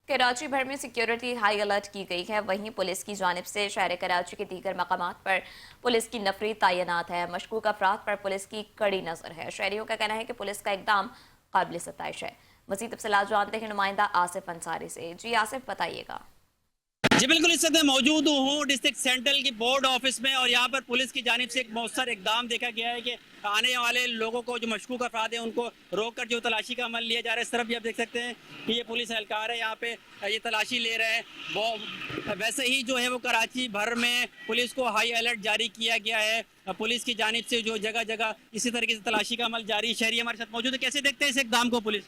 कराची भर में security high alert की गई है। वहीं पुलिस की जानिब से शहर कराची के दीगर मकामात पर पुलिस की नफरी तैनात है। मशकूक अफराद पर पुलिस की कड़ी नजर है। शहरियों का कहना है कि पुलिस का इकदाम काबिल सताइश है। मजीद तफसीलात जानते हैं नुमाइंदा आसिफ अंसारी से। जी आसिफ, बताइएगा। जी बिल्कुल, इस समय मौजूद हूँ डिस्ट्रिक्ट सेंट्रल की बोर्ड ऑफिस में और यहाँ पर पुलिस की जानिब से एक मौसर इकदाम देखा गया है कि आने वाले लोगों को जो मशकूक अफराद हैं उनको रोक कर जो तलाशी का अमल लिया जा रहा है। इस तरफ भी आप देख सकते हैं कि ये पुलिस एहलकार है, यहाँ पे ये तलाशी ले रहे हैं। वो वैसे ही जो है वो कराची भर में पुलिस को हाई अलर्ट जारी किया गया है। पुलिस की जानिब से जो जगह जगह इसी तरीके से तलाशी का अमल जारी। शहरी हमारे साथ मौजूद है, कैसे देखते हैं इस इकदाम को पुलिस?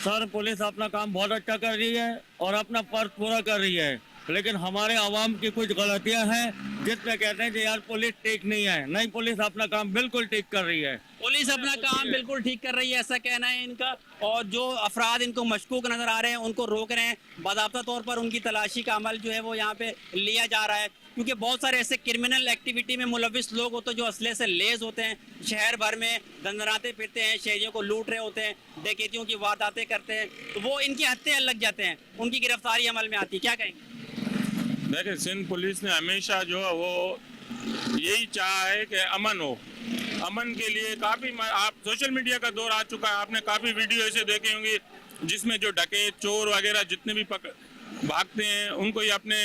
सर, पुलिस अपना काम बहुत अच्छा कर रही है और अपना फर्ज पूरा कर रही है, लेकिन हमारे आवाम की कुछ गलतियां हैं जिसमें कहते हैं कि यार पुलिस ठीक नहीं है। नहीं, पुलिस अपना काम बिल्कुल ठीक कर रही है। पुलिस अपना काम बिल्कुल ठीक कर रही है, ऐसा कहना है इनका। और जो अफराद इनको मशकूक नजर आ रहे हैं उनको रोक रहे हैं। बाकायदा तौर पर उनकी तलाशी का अमल जो है वो यहाँ पे लिया जा रहा है, क्योंकि बहुत सारे ऐसे क्रिमिनल एक्टिविटी में मुलविस लोग होते हैं जो असले से लेस होते हैं, शहर भर में दंदनाते फिरते हैं, शहरियों को लूट रहे होते हैं, डकैतियों की वारदातें करते हैं, तो वो इनकी हत्या लग जाते हैं, उनकी गिरफ्तारी अमल में आती है। क्या कहेंगे? देखिए, सिंध पुलिस ने हमेशा जो है वो यही चाहा है कि अमन हो। अमन के लिए काफ़ी आप सोशल मीडिया का दौर आ चुका है, आपने काफ़ी वीडियो ऐसे देखे होंगे जिसमें जो डकैत, चोर वगैरह जितने भी भागते हैं उनको ही अपने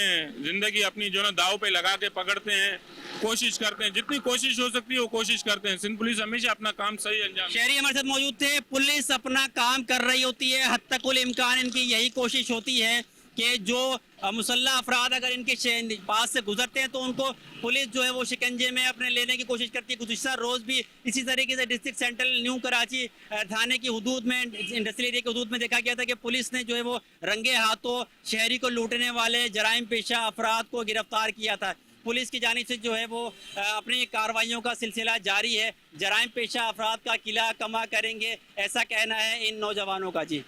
ज़िंदगी अपनी जो ना दाव पे लगा के पकड़ते हैं, कोशिश करते हैं, जितनी कोशिश हो सकती है वो कोशिश करते हैं। सिंध पुलिस हमेशा अपना काम सही अंजाम। शहरी हमारे साथ मौजूद थे। पुलिस अपना काम कर रही होती है, हद तक इम्कान इनकी यही कोशिश होती है कि जो मुसल्ला अफराद अगर इनके पास से गुजरते हैं तो उनको पुलिस जो है वो शिकंजे में अपने लेने की कोशिश करती है। गुज़िश्ता रोज़ भी इसी तरीके से डिस्ट्रिक्ट सेंट्रल न्यू कराची थाने की हदूद में, इंडस्ट्रियल एरिया की हदूद में देखा गया था कि पुलिस ने जो है वो रंगे हाथों शहरी को लूटने वाले जराइम पेशा अफराद को गिरफ्तार किया था। पुलिस की जानिब से जो है वो अपनी कार्रवाइयों का सिलसिला जारी है। जराइम पेशा अफराद का किला कमा करेंगे, ऐसा कहना है इन नौजवानों का। जी।